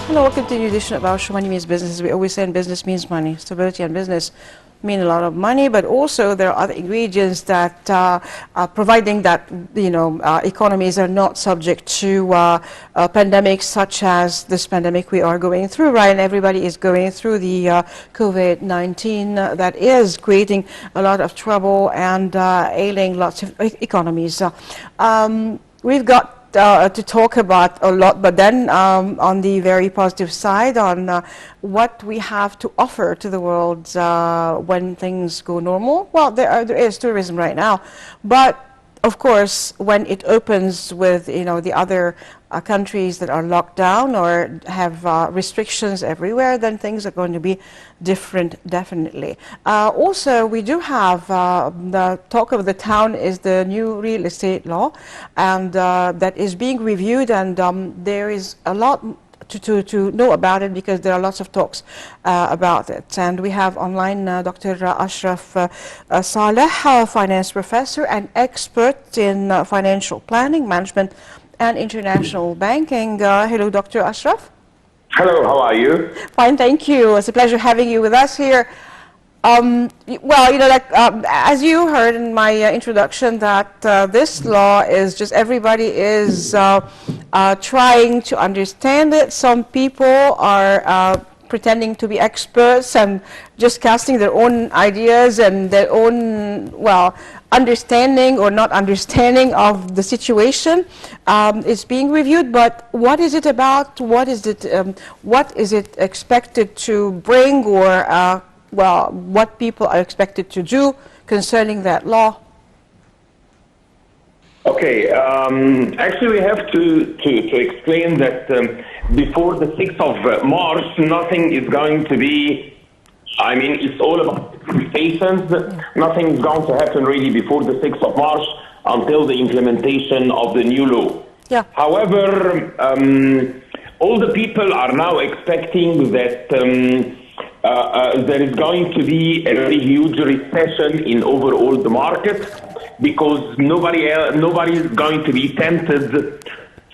Hello, welcome to a new edition of our show, Money Means Business. We always say in business means money. Stability and business mean a lot of money, but also there are other ingredients that are providing that, economies are not subject to pandemics such as this pandemic we are going through, right? And everybody is going through the COVID-19 that is creating a lot of trouble and ailing lots of economies. We've got to talk about a lot, but then on the very positive side, on what we have to offer to the world when things go normal. Well, there is tourism right now, but of course, when it opens with the other countries that are locked down or have restrictions everywhere, then things are going to be different, definitely. Also, we do have the talk of the town is the new real estate law, and that is being reviewed, and there is a lot to know about it because there are lots of talks about it. And we have online Dr. Ashraf Saleh, finance professor and expert in financial planning, management and international banking. Hello, Dr. Ashraf. Hello, how are you? Fine, thank you. It's a pleasure having you with us here. As you heard in my introduction, that this law is just everybody is trying to understand it. Some people are pretending to be experts and just casting their own ideas and their own, understanding or not understanding of the situation. It's being reviewed, but what is it about? What is it expected to bring, or what people are expected to do concerning that law? Okay, actually we have to explain that before the 6th of March, nothing is going to be, it's all about expectations. Nothing is going to happen really before the 6th of March until the implementation of the new law. Yeah. However, all the people are now expecting that there is going to be a very huge recession in overall the market, because nobody is going to be tempted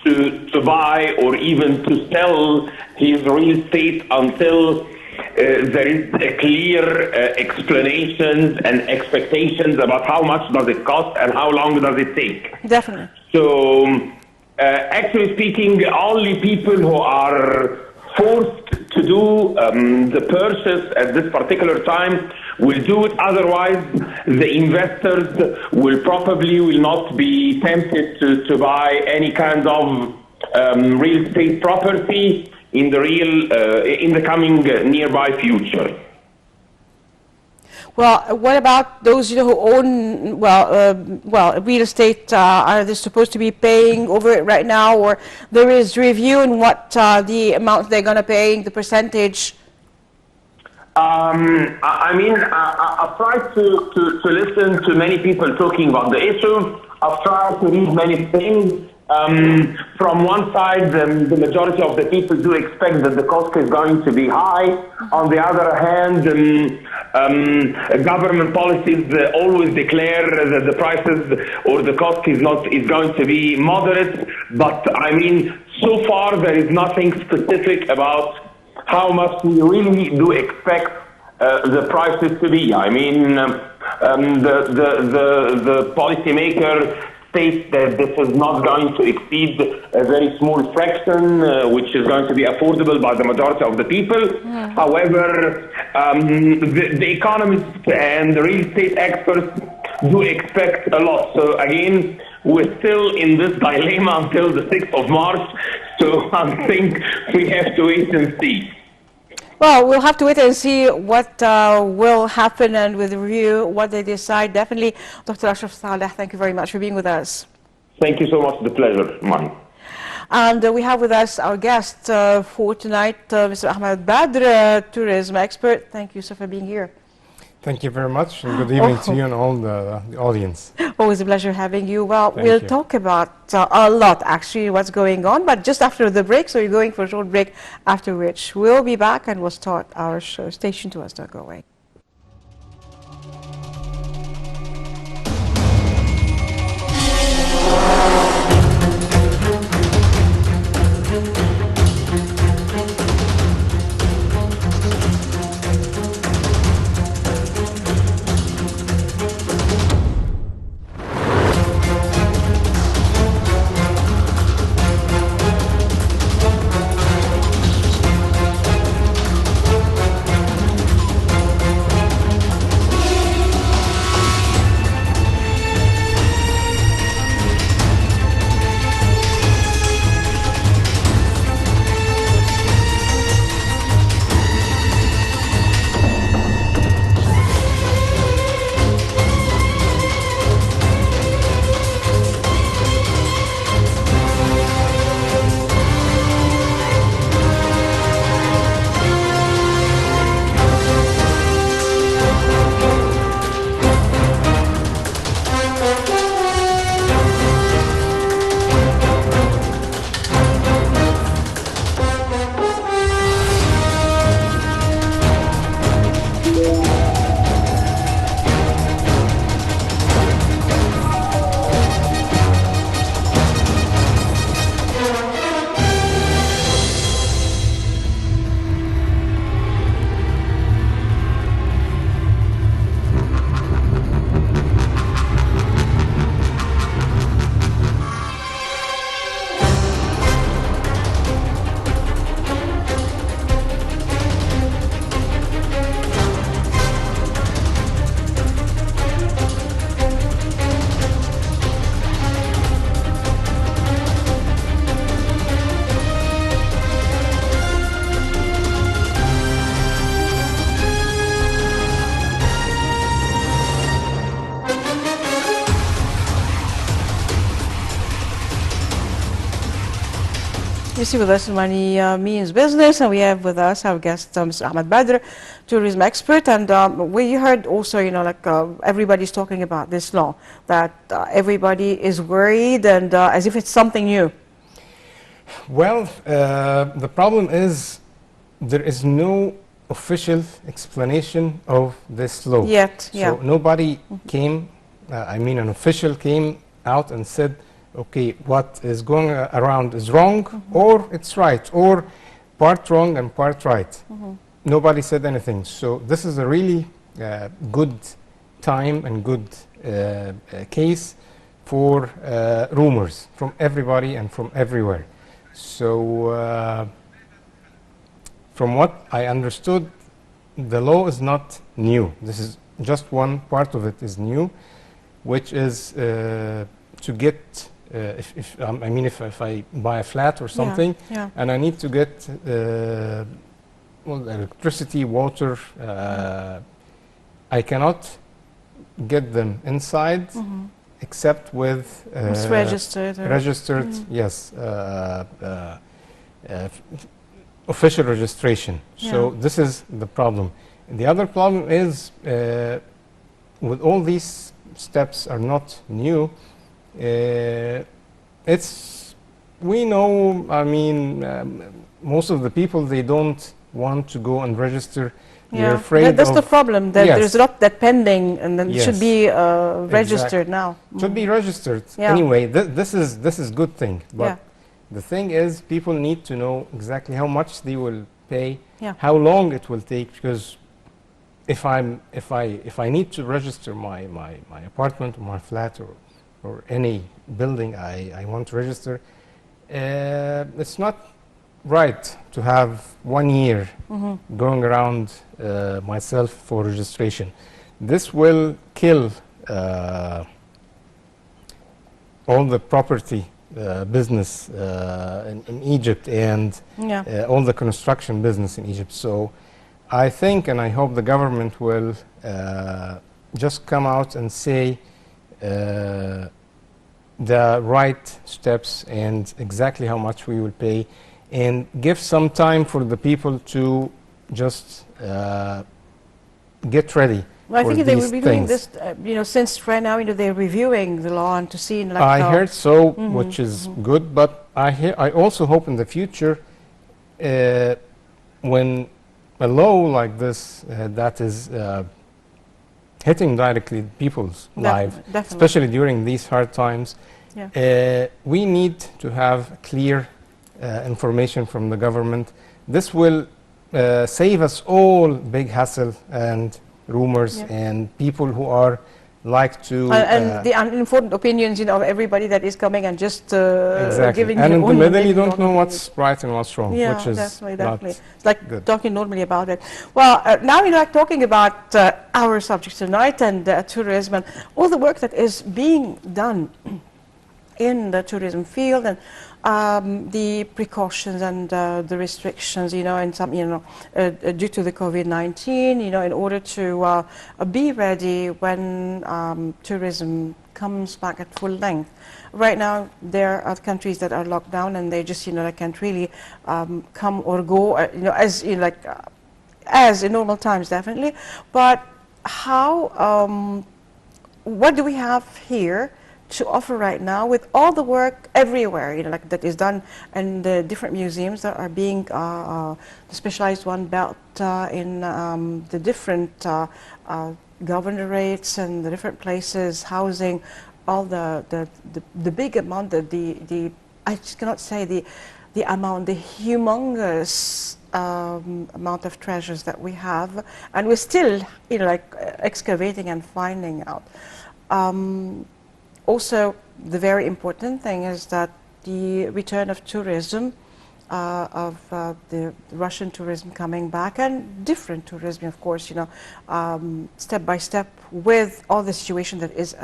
to buy or even to sell his real estate until there is a clear explanations and expectations about how much does it cost and how long does it take. Definitely. So actually speaking, only people who are forced to do the purchase at this particular time will do it. Otherwise, the investors will not be tempted to buy any kind of real estate property in the coming nearby future. Well, what about those who own real estate? Are they supposed to be paying over it right now, or there is review in what the amount they're going to pay, the percentage? I've tried to listen to many people talking about the issue. I've tried to read many things. From one side, the majority of the people do expect that the cost is going to be high. On the other hand, government policies always declare that the prices or the cost is going to be moderate. But so far there is nothing specific about how much we really do expect the prices to be. The policymaker states that this is not going to exceed a very small fraction, which is going to be affordable by the majority of the people. Yeah. However, the economists and the real estate experts do expect a lot. So again, we're still in this dilemma until the 6th of March. So I think we have to wait and see. Well, we'll have to wait and see what will happen, and with review what they decide. Definitely, Dr. Ashraf Saleh, thank you very much for being with us. Thank you so much. The pleasure, mine. And we have with us our guest for tonight, Mr. Ahmed Badr, tourism expert. Thank you, sir, for being here. Thank you very much, and good evening to you and all the audience. Always a pleasure having you. Well, Thank we'll you. talk about a lot, actually, what's going on, but just after the break, so you're going for a short break, after which we'll be back and we'll start our show. Stay tuned to us, don't go away. obviously with us Money Means Business, and we have with us our guest, Mr. Ahmed Badr, tourism expert. And we heard also, everybody's talking about this law, that everybody is worried and as if it's something new. Well, the problem is there is no official explanation of this law. Yet, yeah. So nobody came, an official came out and said, okay, what is going around is wrong, or it's right, or part wrong and part right. Nobody said anything. So this is a really good time and good case for rumors from everybody and from everywhere. So from what I understood, the law is not new. This is just one part of it is new, which is to get if I buy a flat or something, and I need to get electricity, water, I cannot get them inside except with it's registered. Registered, yes, official registration. So this is the problem. And the other problem is with all these steps are not new. We know, most of the people, they don't want to go and register. They're afraid that's the problem, that there's a lot that pending and then it should be registered now. Should be registered. Anyway, this is good thing. But the thing is, people need to know exactly how much they will pay, how long it will take, because if I need to register my apartment or my flat or any building I want to register, it's not right to have 1 year going around myself for registration. This will kill all the property business in Egypt and all the construction business in Egypt. So I think and I hope the government will just come out and say the right steps and exactly how much we will pay, and give some time for the people to just get ready. Well, I think they will be doing this, since right now, they're reviewing the law and to see. I heard so, which is good, but I also hope in the future, when a law like this that is hitting directly people's lives, especially during these hard times, we need to have clear information from the government. This will save us all big hassle and rumors and people who are like to and the uninformed opinions of everybody that is coming and just giving and their in the own middle you don't know what's right and what's wrong, which is definitely. It's like good. Talking normally about it. Well, now talking about our subject tonight and tourism and all the work that is being done in the tourism field, and the precautions and the restrictions, and some, due to the COVID-19, in order to be ready when tourism comes back at full length. Right now, there are countries that are locked down and they just, can't really come or go, as in normal times, definitely. But how? What do we have here to offer right now with all the work everywhere, that is done in the different museums that are being the specialized one built in the different governorates and the different places, housing all the big amount, I just cannot say the amount, the humongous amount of treasures that we have, and we're still excavating and finding out. Also, the very important thing is that the return of tourism, of the Russian tourism coming back, and different tourism, of course, step by step with all the situation that is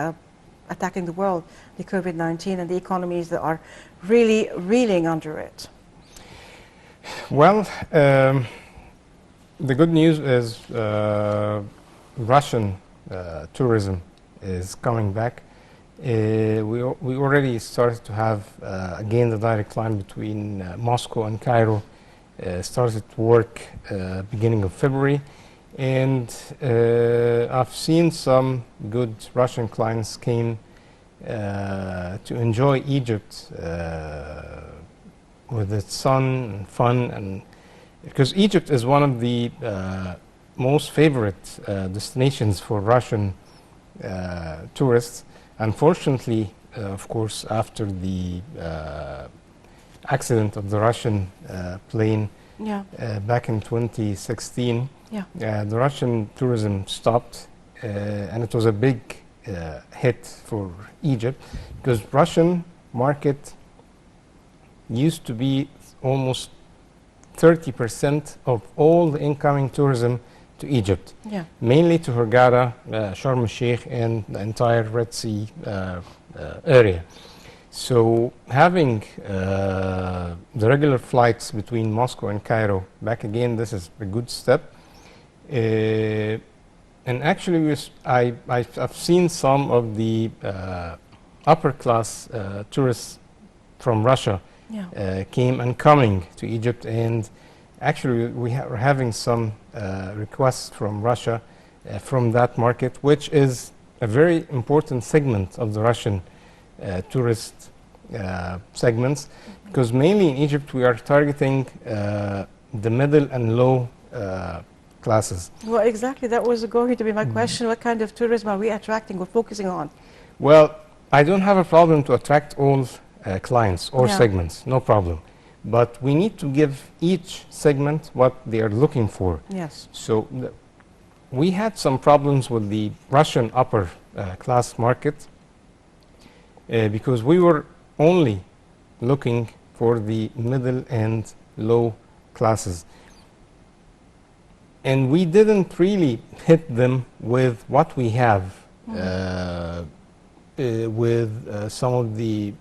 attacking the world, the COVID-19 and the economies that are really reeling under it. Well, the good news is Russian tourism is coming back. We already started to have, again, the direct line between Moscow and Cairo started to work beginning of February. And I've seen some good Russian clients came to enjoy Egypt with its sun and fun, and because Egypt is one of the most favorite destinations for Russian tourists. Unfortunately, of course, after the accident of the Russian plane Yeah. back in 2016, Yeah. the Russian tourism stopped, and it was a big hit for Egypt, because Russian market used to be almost 30% of all the incoming tourism to Egypt, Yeah. mainly to Hurghada, Sharm el-Sheikh, and the entire Red Sea area. So having the regular flights between Moscow and Cairo back again, this is a good step. And actually, I've seen some of the upper class tourists from Russia Yeah. came and coming to Egypt, and actually we're having some requests from Russia from that market, which is a very important segment of the Russian tourist segments, because mainly in Egypt we are targeting the middle and low classes. Well, exactly. That was going to be my question. What kind of tourism are we attracting or focusing on? Well, I don't have a problem to attract all clients or Yeah. segments, no problem. But we need to give each segment what they are looking for. Yes. So we had some problems with the Russian upper class market because we were only looking for the middle and low classes. And we didn't really hit them with what we have, with some of the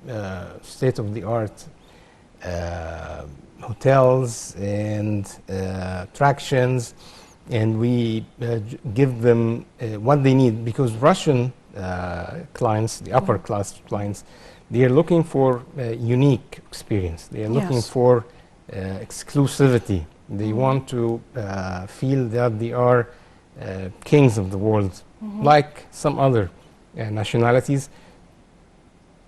state-of-the-art hotels and attractions, and we give them what they need, because Russian clients, the upper class clients, they are looking for a unique experience. They are looking Yes. for exclusivity. They want to feel that they are kings of the world, like some other nationalities.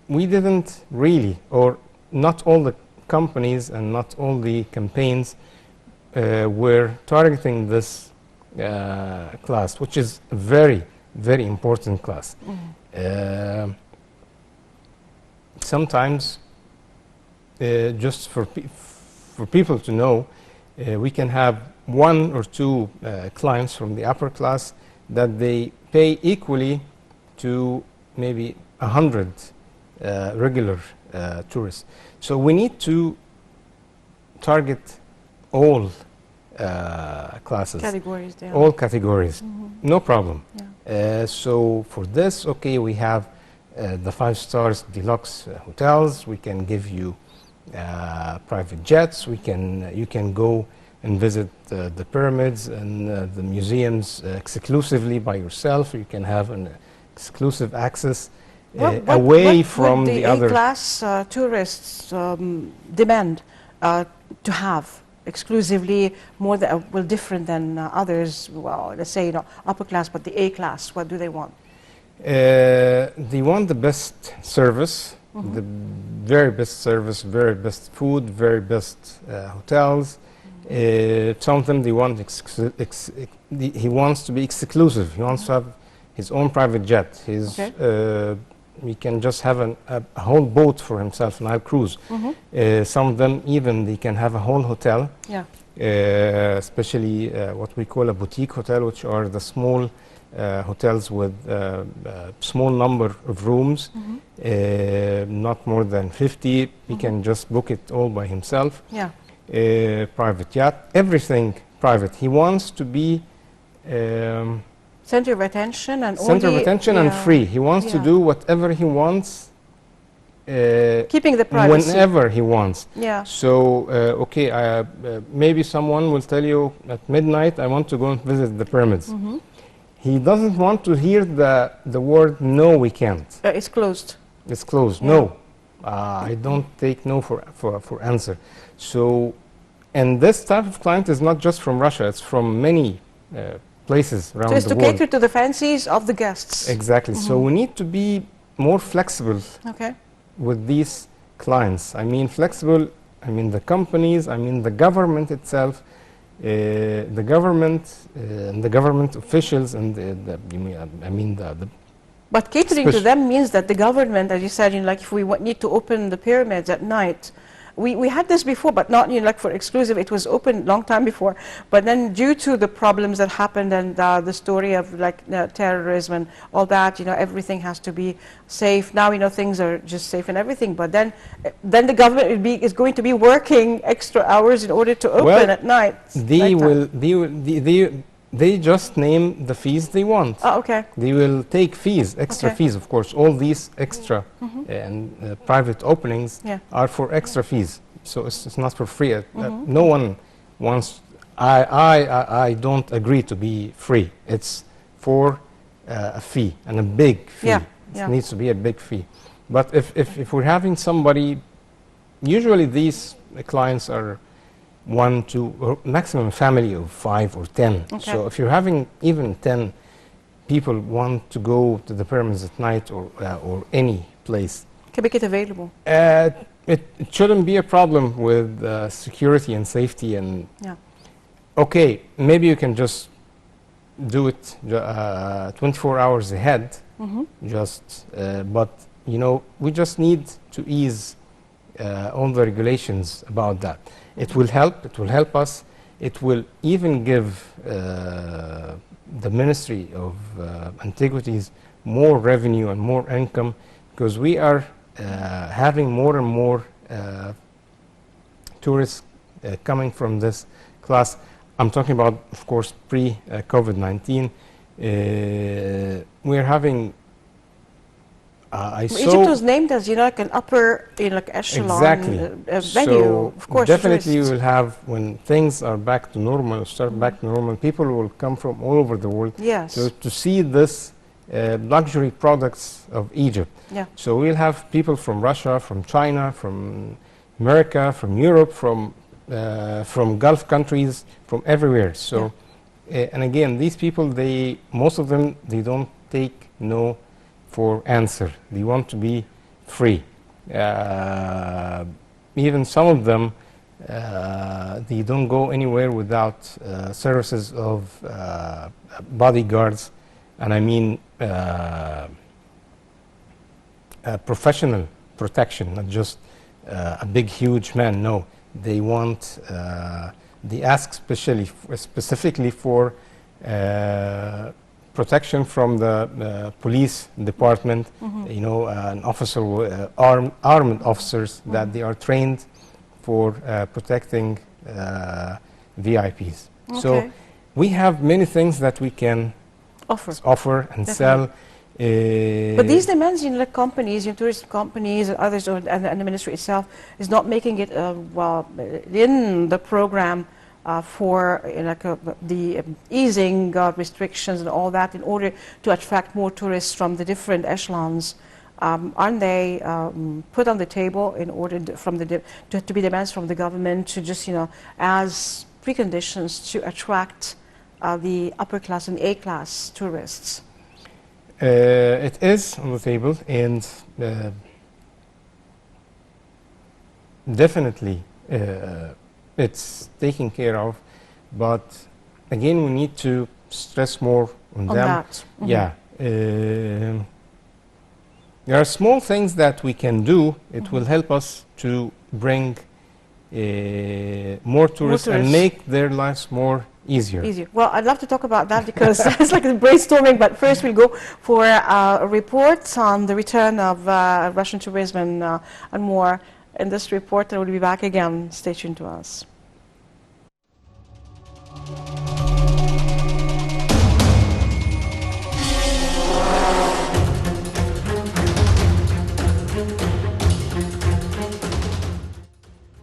We didn't really, or not all the companies and not all the campaigns were targeting this class, which is a very, very important class. Sometimes, just for people to know, we can have one or two clients from the upper class that they pay equally to maybe 100 regular tourists. So we need to target all classes, Categories there. all categories, no problem. Yeah. So for this, okay, we have the 5 stars deluxe hotels. We can give you private jets. You can go and visit the pyramids and the museums exclusively by yourself. You can have an exclusive access away from would the other. A-class tourists demand to have exclusively more than, well, different than others? Well, let's say, upper class, but the A-class, what do they want? They want the best service, the very best service, very best food, very best hotels. Some of them, they want he wants to be exclusive. He wants to have his own private jet. He can just have a whole boat for himself, an Nile cruise. Some of them even, they can have a whole hotel. Yeah. Especially what we call a boutique hotel, which are the small hotels with small number of rooms, not more than 50. He can just book it all by himself. Yeah. Private yacht, everything private. He wants to be Center of attention and center of attention and free. He wants to do whatever he wants, keeping the privacy whenever he wants. Yeah. So, maybe someone will tell you at midnight, I want to go and visit the pyramids. he doesn't want to hear the word no, we can't. It's closed. It's closed. Yeah. No, I don't take no for answer. So, and this type of client is not just from Russia. It's from many places around So it's the to world. cater to the fancies of the guests. Exactly. So we need to be more flexible Okay. with these clients. I mean flexible. I mean the companies. I mean the government itself. The government officials and the But catering to Especially- them means that the government, as you said, like if we need to open the pyramids at night, we had this before, but not like for exclusive. It was open long time before, but then due to the problems that happened and the story of like terrorism and all that, everything has to be safe. Now things are just safe and everything, but then the government is going to be working extra hours in order to open Well, at night. they just name the fees they want. Oh, okay. They will take fees, extra Okay. fees, of course. All these extra and private openings Yeah. are for extra fees. So it's not for free. No one wants. I don't agree to be free. It's for a fee and a big fee. Yeah, It yeah. needs to be a big fee. But if we're having somebody, usually these clients are 1, 2, or maximum family of 5 or 10. Okay. So if you're having even 10 people want to go to the pyramids at night or any place, Can make it available. it shouldn't be a problem with security and safety. And Yeah. okay, maybe you can just do it 24 hours ahead. Just, but we just need to ease all the regulations about that. It will help. It will help us. It will even give the Ministry of Antiquities more revenue and more income, because we are having more and more tourists coming from this class. I'm talking about, of course, pre-COVID-19. We're having. Egypt was named as like an upper like echelon Exactly. venue. So Of course, definitely you tourists. will have, when things are back to normal, start back to normal, people will come from all over the world Yes. to see this luxury products of Egypt. Yeah. So we'll have people from Russia, from China, from America, from Europe, from Gulf countries, from everywhere. So, and again, these people, most of them, they don't take no for answer. They want to be free. Even some of them, they don't go anywhere without services of bodyguards, and I mean professional protection, not just a big, huge man. No, they want. They ask specifically for protection from the police department, an officer, armed officers that they are trained for protecting VIPs. So Okay. we have many things that we can offer and sell. But these demands, like companies, tourist companies and others, and the ministry itself is not making it in the program for the easing restrictions and all that in order to attract more tourists from the different echelons. Aren't they put on the table in order to be demands from the government to just as preconditions to attract the upper class and A class tourists? It is on the table, and definitely it's taken care of, but again we need to stress more on them. That. Mhm. Yeah, there are small things that we can do. It will help us to bring more tourists and tourists. make their lives more easier. Easier. Well, I'd love to talk about that because it's like a brainstorming, but first we'll go for a report on the return of Russian tourism and more. In this report, I will be back again. Stay tuned to us.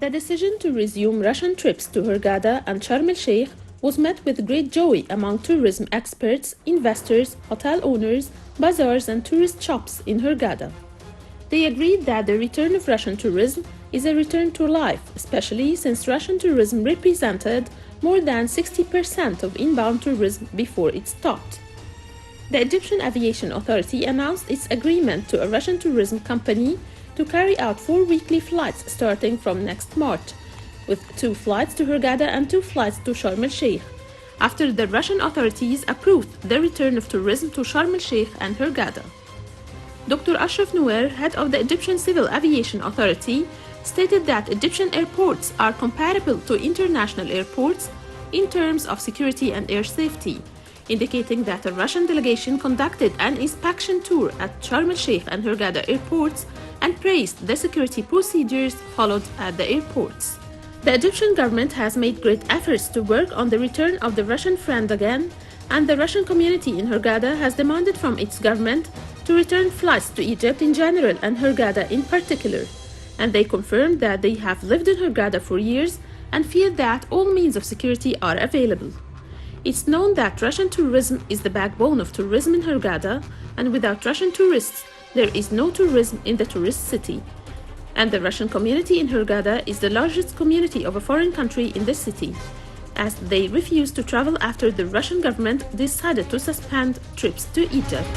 The decision to resume Russian trips to Hurghada and Sharm el-Sheikh was met with great joy among tourism experts, investors, hotel owners, bazaars, and tourist shops in Hurghada. They agreed that the return of Russian tourism is a return to life, especially since Russian tourism represented more than 60% of inbound tourism before it stopped. The Egyptian Aviation Authority announced its agreement to a Russian tourism company to carry out 4 weekly flights starting from next March, with 2 flights to Hurghada and 2 flights to Sharm el-Sheikh, after the Russian authorities approved the return of tourism to Sharm el-Sheikh and Hurghada. Dr. Ashraf Nouer, head of the Egyptian Civil Aviation Authority, stated that Egyptian airports are comparable to international airports in terms of security and air safety, indicating that a Russian delegation conducted an inspection tour at Sharm el-Sheikh and Hurghada airports and praised the security procedures followed at the airports. The Egyptian government has made great efforts to work on the return of the Russian friend again, and the Russian community in Hurghada has demanded from its government to return flights to Egypt in general and Hurghada in particular, and they confirmed that they have lived in Hurghada for years and feel that all means of security are available. It's known that Russian tourism is the backbone of tourism in Hurghada, and without Russian tourists, there is no tourism in the tourist city. And the Russian community in Hurghada is the largest community of a foreign country in the city, as they refused to travel after the Russian government decided to suspend trips to Egypt.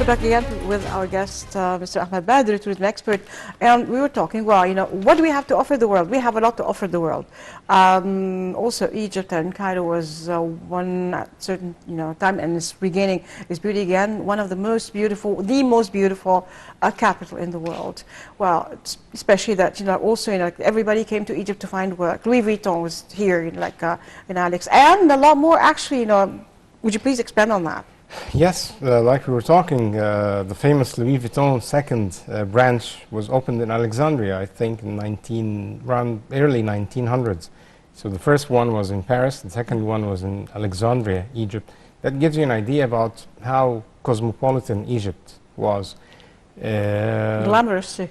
back again with our guest, Mr. Ahmed Badr, tourism expert, and we were talking, well, you know, what do we have to offer the world? We have a lot to offer the world. Also, Egypt and Cairo was one at certain, you know, time, and it's regaining its beauty again. One of the most beautiful capital in the world. Well, especially that, you know, also, you know, everybody came to Egypt to find work. Louis Vuitton was here, you know, like in Alex, and a lot more. Actually, you know, would you please expand on that? Yes, like we were talking, the famous Louis Vuitton second branch was opened in Alexandria, I think in around early 1900s. So the first one was in Paris, the second one was in Alexandria, Egypt. That gives you an idea about how cosmopolitan Egypt was. Glamorous too.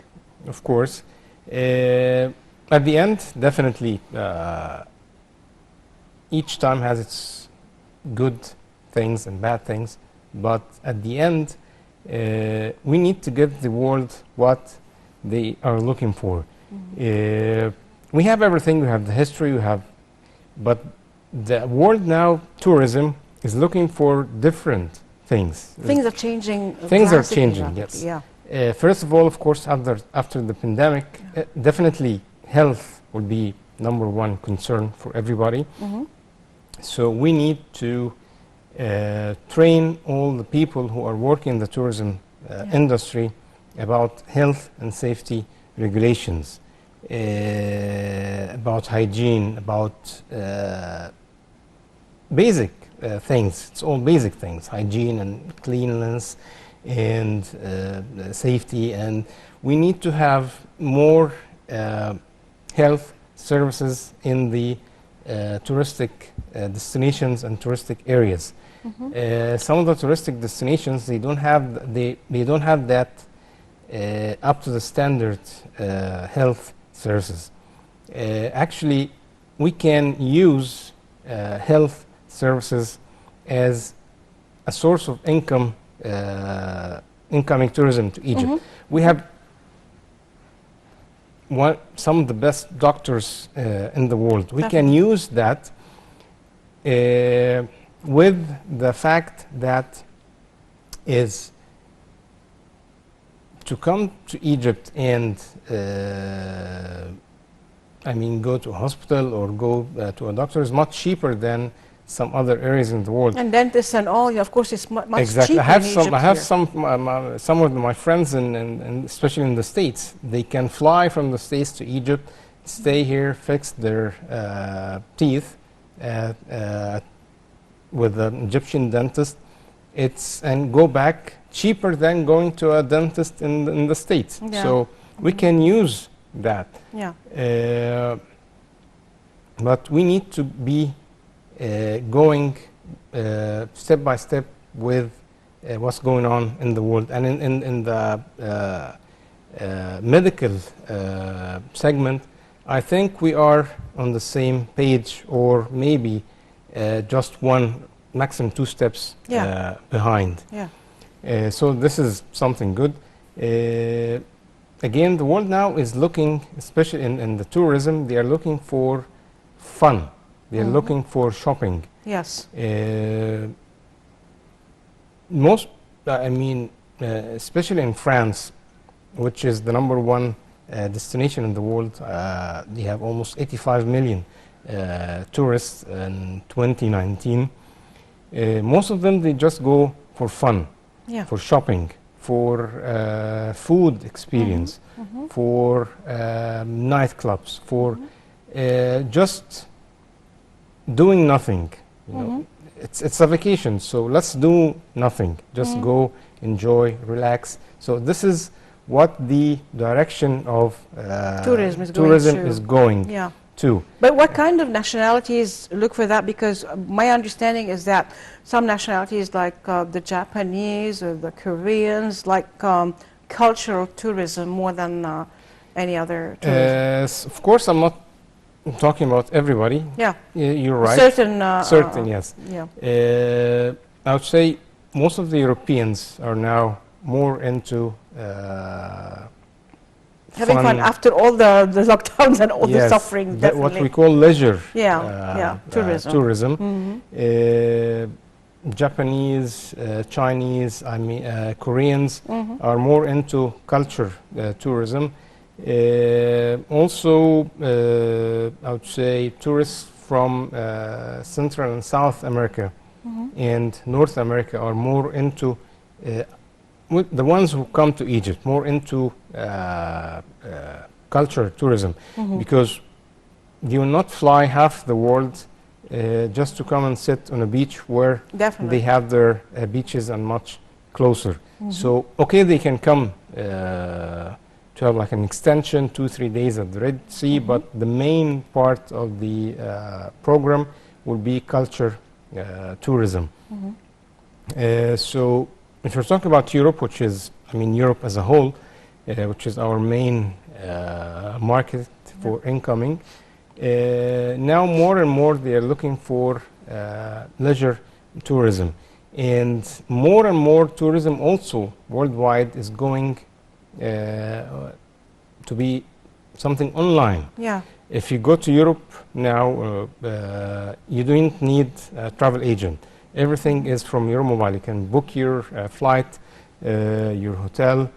Of course. At the end, definitely, each time has its good things and bad things, but at the end, we need to give the world what they are looking for. We have everything, we have the history, but the world now, tourism, is looking for different things. Things are changing. Things are drastically, changing, rapidly, yes. Yeah. First of all, of course, after the pandemic, definitely health will be number one concern for everybody. So we need to train all the people who are working in the tourism industry about health and safety regulations, about hygiene, about basic things. It's all basic things, hygiene and cleanliness and safety, and we need to have more health services in the touristic destinations and touristic areas. Some of the touristic destinations, they don't have that up to the standard health services. Actually, we can use health services as a source of income, incoming tourism to Egypt. We have some of the best doctors in the world. We can use that with the fact that is to come to Egypt and I mean go to a hospital or go to a doctor is much cheaper than some other areas in the world. And dentists and all, of course, it's much exactly. cheaper I have in some. Egypt I have here. some of my friends, and especially in the States, they can fly from the States to Egypt, stay here, fix their teeth with an Egyptian dentist. And go back cheaper than going to a dentist in the States. Yeah. So we can use that. Yeah. But we need to be going step by step with what's going on in the world. And in the medical segment, I think we are on the same page, or maybe just one, maximum 2 steps behind. Yeah. So this is something good. Again, the world now is looking, especially in the tourism, they are looking for fun. They are looking for shopping. Yes. Especially in France, which is the #1 destination in the world, they have almost 85 million tourists in 2019. Most of them, they just go for fun, for shopping, for food experience, for nightclubs, for just doing nothing. You know, it's a vacation, so let's do nothing. Just go, enjoy, relax. So this is what the direction of Tourism is going Yeah. to. But what kind of nationalities look for that? Because my understanding is that some nationalities, like the Japanese or the Koreans, like cultural tourism more than any other tourism. Of course, I'm not talking about everybody. Yeah. You're right. Certain, yes. Yeah. I would say most of the Europeans are now more into having fun after all the lockdowns and all the suffering. What we call leisure. Tourism. Tourism. Japanese, Chinese, Koreans are more into culture tourism. Also, I would say tourists from Central and South America and North America are more into the ones who come to Egypt, more into culture tourism, because you will not fly half the world just to come and sit on a beach where Definitely. they have their beaches and much closer. So, okay, they can come to have like an extension, 2-3 days at the Red Sea, but the main part of the program will be culture tourism. So, if you're talking about Europe, which is, Europe as a whole, which is our main market for incoming, now more and more they are looking for leisure tourism, and more tourism also worldwide is going to be something online. Yeah. If you go to Europe now, you don't need a travel agent. Everything is from your mobile. You can book your flight, your hotel,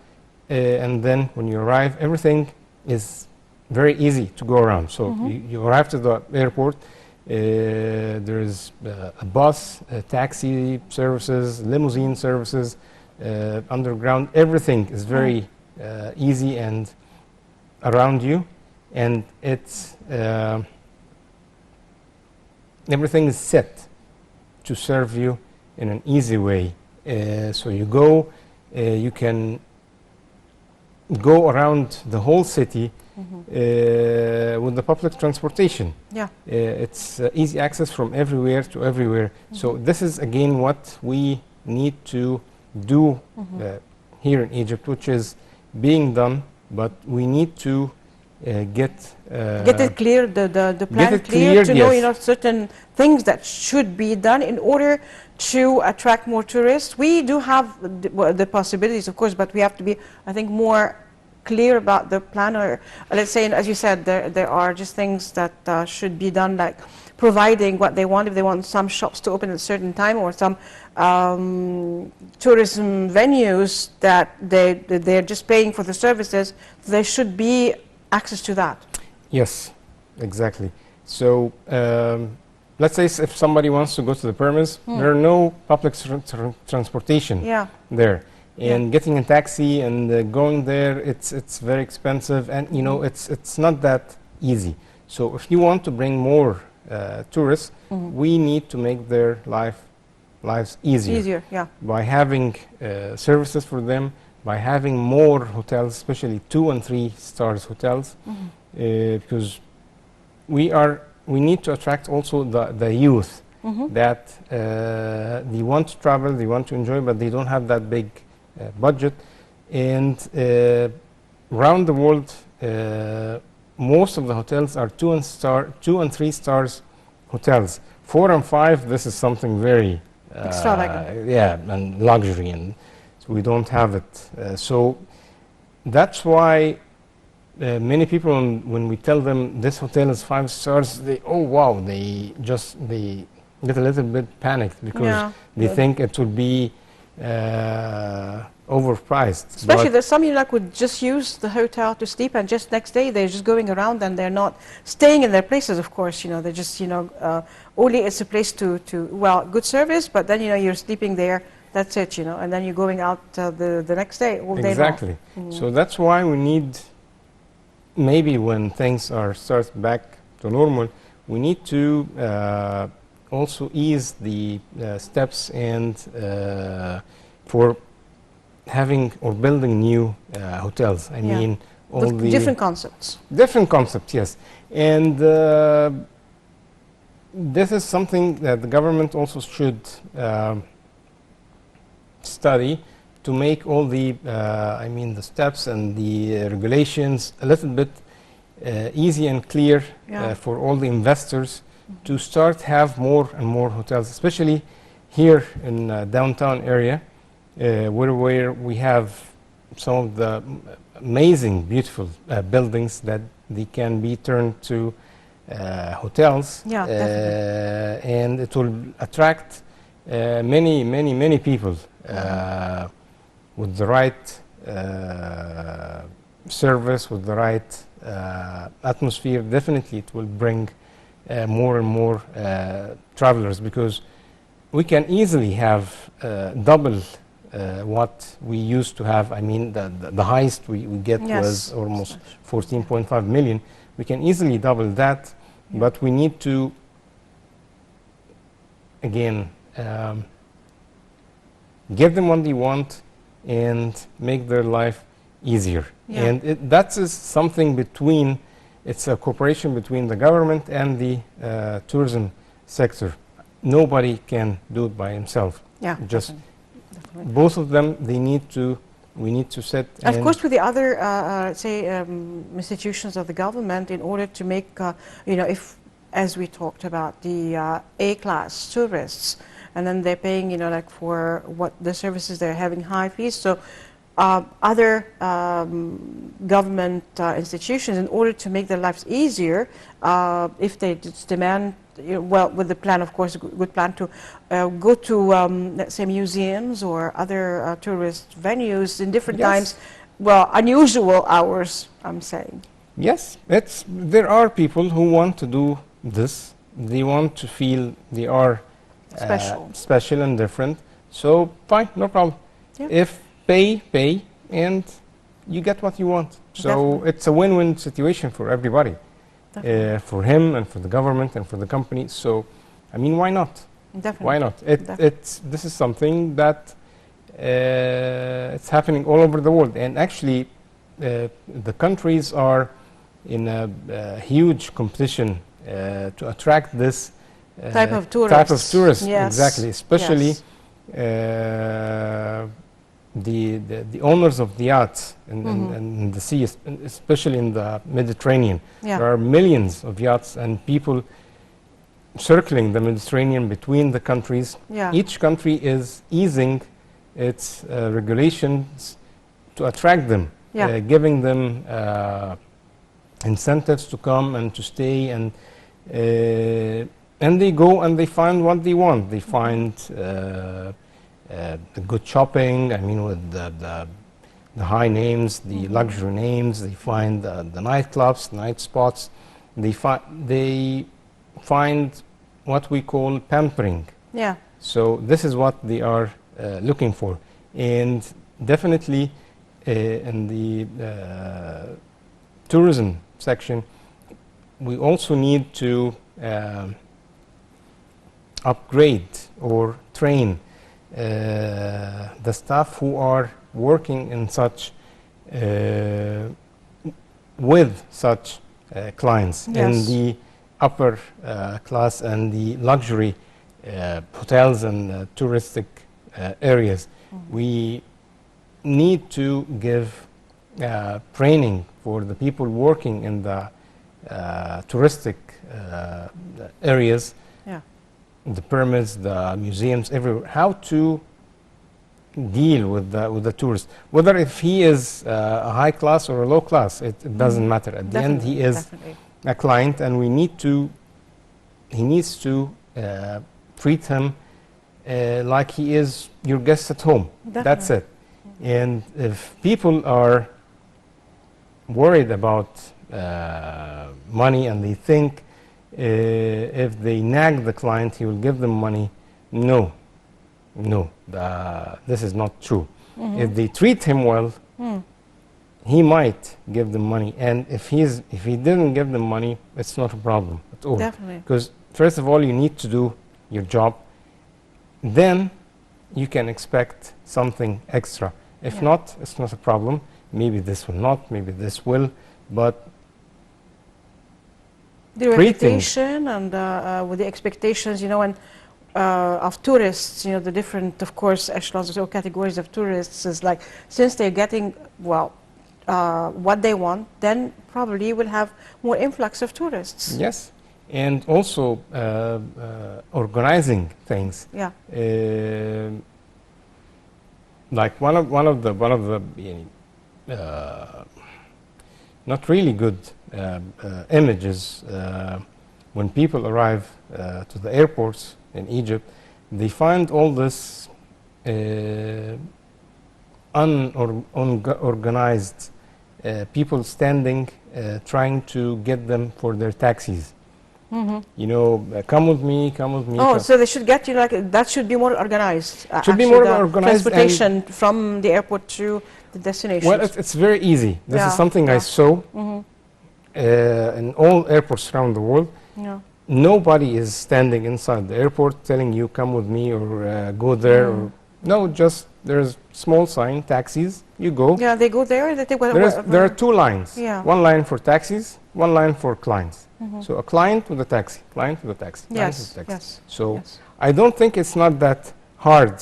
and then when you arrive, everything is very easy to go around. So you arrive to the airport, there is a bus, taxi services, limousine services, underground. Everything is very easy and around you, and it's everything is set to serve you in an easy way. So you go, you can go around the whole city with the public transportation. Yeah. It's easy access from everywhere to everywhere. So this is again what we need to do here in Egypt, which is being done, but we need to get it clear, the plan it clear, cleared, to know, yes. certain things that should be done in order to attract more tourists. We do have the possibilities, of course, but we have to be, I think, more clear about the plan. Or let's say, as you said, there are just things that should be done, like providing what they want. If they want some shops to open at a certain time, or some tourism venues that they're just paying for the services, there should be access to that. Yes, exactly. So let's say if somebody wants to go to the pyramids, there are no public transportation Yeah. there, and getting a taxi and going there, it's very expensive, and it's not that easy. So if you want to bring more tourists, we need to make their lives easier. Yeah. By having services for them, by having more hotels, especially 2 and 3 stars hotels, because we need to attract also the youth that they want to travel, they want to enjoy, but they don't have that big budget. And around the world, most of the hotels are 2 and 3 stars hotels. 4 and 5, this is something very Extravagant. yeah, and luxury, and so we don't have it. So that's why many people, when we tell them this hotel is 5 stars, they get a little bit panicked, because they think it would be overpriced. Especially there's some would just use the hotel to sleep, and just next day they're just going around and they're not staying in their places, of course. They're just, only it's a place to good service, but then, you're sleeping there, that's it, and then you're going out the next day, all day long. Exactly. So that's why we need, maybe when things start back to normal, we need to also ease the steps and for having or building new hotels. I mean, all with the different concepts. different concepts, yes. And this is something that the government also should study, to make all the the steps and the regulations a little bit easy and clear for all the investors to start have more and more hotels, especially here in downtown area, where we have some of the amazing, beautiful buildings that they can be turned to hotels. Yeah, definitely. And it will attract many people with the right service, with the right atmosphere, definitely it will bring more and more travelers, because we can easily have double what we used to have. I mean, the highest we get Yes. was almost 14.5 million. We can easily double that, but we need to, again, give them what they want and make their life easier. Yeah. And that is something between, it's a cooperation between the government and the tourism sector. Nobody can do it by himself. Yeah, Just definitely. Definitely. both of them, we need to set. Of course, with the other, say, institutions of the government, in order to make, if, as we talked about, the A-class tourists, and then they're paying, like for what the services, they're having high fees. So other government institutions, in order to make their lives easier, if they just demand, well, with the plan, of course, a good plan to go to, let's say, museums or other tourist venues in different Yes. times, well, unusual hours, I'm saying. Yes, there are people who want to do this. They want to feel they are special and different. So fine, no problem. Yeah. If pay, and you get what you want. So Definitely. it's a win-win situation for everybody, Definitely. for him and for the government and for the company. So, I mean, why not? Definitely. Why not? Definitely. This is something that it's happening all over the world, and actually, the countries are in a huge competition to attract this Type of Type of tourists. tourists, Yes. exactly. Especially Yes. the owners of the yachts in the sea, especially in the Mediterranean. Yeah. There are millions of yachts and people circling the Mediterranean between the countries. Yeah. Each country is easing its regulations to attract them, Yeah. giving them incentives to come and to stay, and they go and they find what they want. They find the good shopping, I mean, with the high names, the luxury names. They find the nightclubs, night spots. They find what we call pampering. Yeah. So this is what they are looking for. And definitely in the tourism section, we also need to upgrade or train the staff who are working in such with such clients in Yes. the upper class and the luxury hotels and touristic areas. We need to give training for the people working in the touristic areas, Yeah. the pyramids, the museums, everywhere, how to deal with the tourist. Whether if he is a high class or a low class, it doesn't matter. At the end, he is Definitely. a client, and he needs to treat him like he is your guest at home. That's Definitely. it. And if people are worried about money and they think if they nag the client, he will give them money, no, this is not true. If they treat him well, he might give them money, and if he didn't give them money, it's not a problem at all. Definitely. Because first of all, you need to do your job, then you can expect something extra. If Yeah. not, it's not a problem. Maybe this will not, maybe this will, but The treating- reputation and with the expectations, and of tourists, the different, of course, echelons or categories of tourists is like, since they're getting, well, what they want, then probably you will have more influx of tourists. yes, and also organizing things. Yeah. Like one of the not really good images when people arrive to the airports in Egypt, they find all this unorganized people standing, trying to get them for their taxis. You know, come with me, come with me. Oh, come. so they should get, you know, like, that should be more organized. Should be actually, more the organized and- transportation from the airport to the destination. Well, it's very easy. This Yeah, is something yeah. I saw in all airports around the world. Yeah. Nobody is standing inside the airport telling you come with me or go there. Or, no, just there's small sign, taxis, you go. Yeah, they go there, they take There are two lines. Yeah. One line for taxis, one line for clients. So a client with a taxi, client with a taxi, client Yes, with a taxi. yes, So yes. I don't think it's not that hard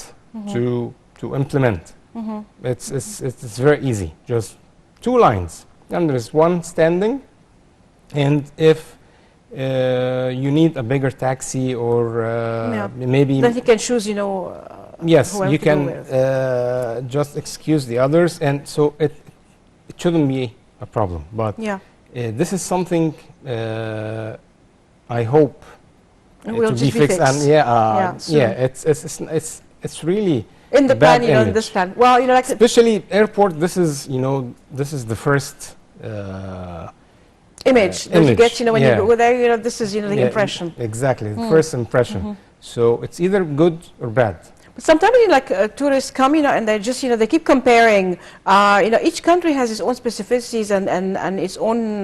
to implement. It's very easy. Just two lines, and there's one standing. And if you need a bigger taxi or maybe Then he can choose, you know, yes, whoever you to go can with. just excuse the others, and so it shouldn't be a problem. But Yeah. this is something I hope Will to just be fixed. And soon. it's really In the bad plan, you know, in image. this plan. Well, you know, like Especially airport. This is the first image that you image, get, you know, when yeah. you go there, you know, this is, you know, the impression. Exactly, the first impression. So it's either good or bad. But sometimes, you know, like tourists come, you know, and they just, you know, they keep comparing. You know, each country has its own specificities and its own,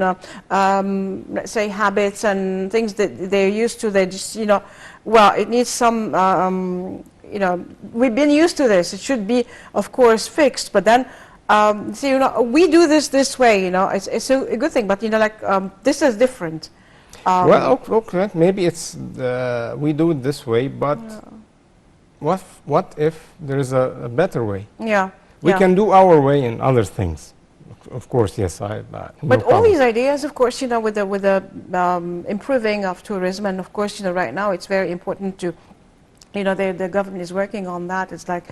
let's say, habits and things that they're used to. They just, you know, well, it needs some, you know, we've been used to this. It should be, of course, fixed. But then, so, you know, we do this way. You know, it's a good thing. But you know, like this is different. Well, okay, maybe it's we do it this way, but what if there is a better way? Yeah. We yeah. can do our way in other things. Of course, yes. No But all problem. these ideas, of course, you know, with the improving of tourism, and of course, you know, right now it's very important to, you know, the government is working on that. It's like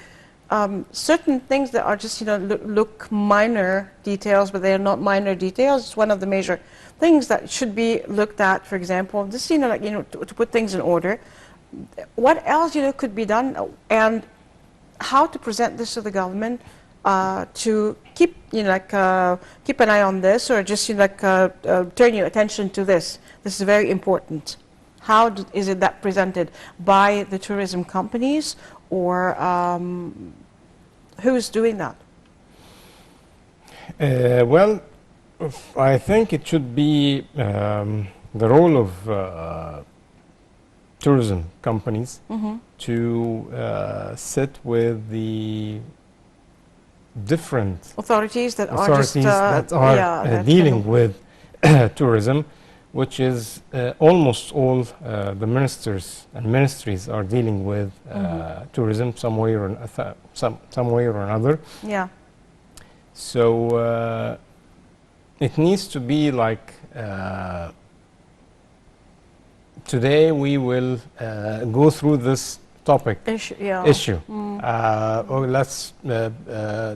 certain things that are just, you know, look minor details, but they are not minor details. It's one of the major things that should be looked at. For example, just, you know, like, you know, to put things in order. What else, you know, could be done, and how to present this to the government to keep, you know, like keep an eye on this, or just, you know, like turn your attention to this. This is very important. How is it that presented by the tourism companies, or who's doing that? Well, I think it should be the role of tourism companies to sit with the different Authorities that are authorities just that are yeah, that dealing kind with tourism, which is almost all the ministers and ministries are dealing with tourism some way or some way or another. of, yeah. So it needs to be like today we will go through this topic issue. Or let's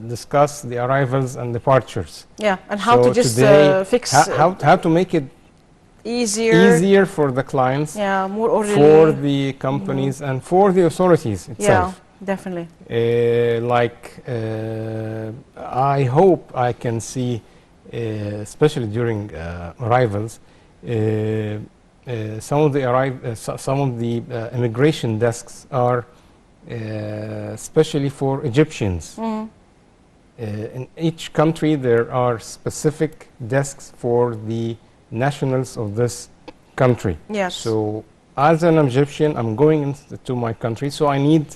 discuss the arrivals and departures. Yeah, and how So to just today, fix how to make it easier for the clients, yeah, more orderly. for the companies, and for the authorities yeah, itself. definitely. I hope I can see, especially during arrivals, some of the immigration desks are especially for Egyptians. In each country, there are specific desks for the nationals of this country. Yes. So, as an Egyptian, I'm going to my country, so I need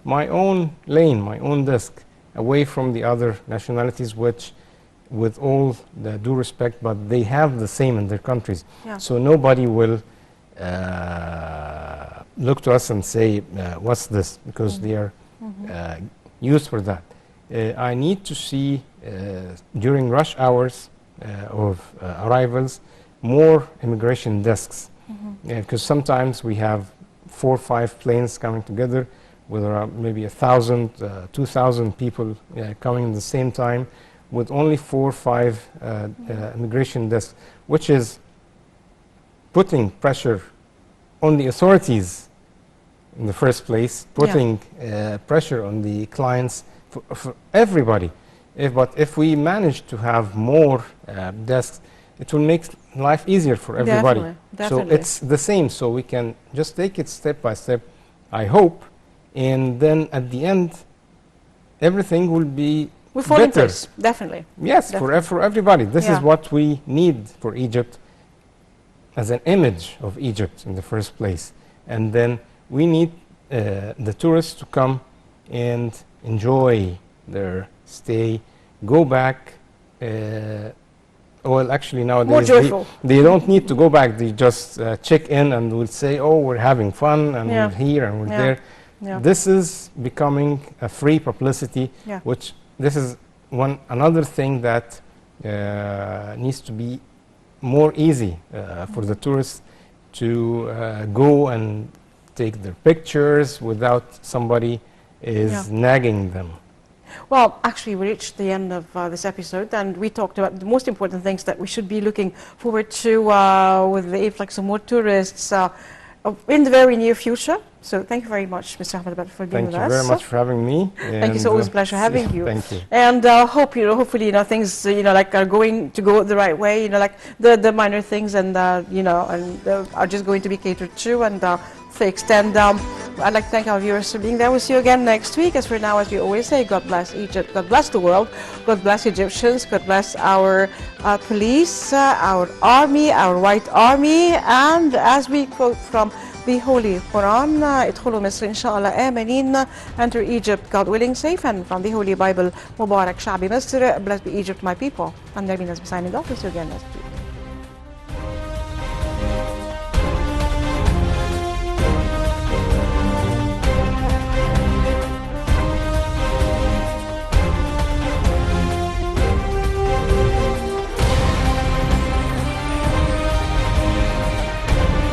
my own lane, my own desk, away from the other nationalities, which, with all the due respect, but they have the same in their countries. Yeah. So nobody will look to us and say, what's this? Because they are used for that. I need to see, during rush hours of arrivals, more immigration desks. Because sometimes we have 4 or 5 planes coming together with maybe 1,000, 2,000 people coming at the same time, with only 4 or 5 immigration desks, which is putting pressure on the authorities in the first place, putting pressure on the clients for everybody. But if we manage to have more desks, it will make life easier for everybody. Definitely. So it's the same. So we can just take it step by step, I hope, and then at the end, everything will be We fall in better. place, definitely. Yes, for everybody. This is Yeah. what we need for Egypt as an image of Egypt in the first place. And then we need the tourists to come and enjoy their stay, go back. Well, actually nowadays joyful. they don't need to go back. They just check in and will say, "Oh, we're having fun and Yeah. we're here and we're Yeah. there." Yeah. This is becoming a free publicity, Yeah. which this is another thing that needs to be more easy for the tourists to go and take their pictures without somebody is nagging them. Well, actually, we reached the end of this episode, and we talked about the most important things that we should be looking forward to with the influx of more tourists in the very near future. So thank you very much, Mr. Ahmed Badr, for being Thank with you us. very much for having me. Thank you. It's and, always a pleasure having you. Thank you. And hopefully, things, like are going to go the right way. Like the minor things, and are just going to be catered to and fixed. And I'd like to thank our viewers for being there. We'll see you again next week. As for now, as we always say, God bless Egypt, God bless the world, God bless Egyptians, God bless our police, our army, our white army, and as we quote from the Holy Quran, ادخلوا مصر إن شاء الله آمنين, enter Egypt, God willing, safe, and from the Holy Bible, Mubarak Sha'bi Misr, blessed be Egypt, my people. I'm Nermin, as signing off. We'll see you again next week.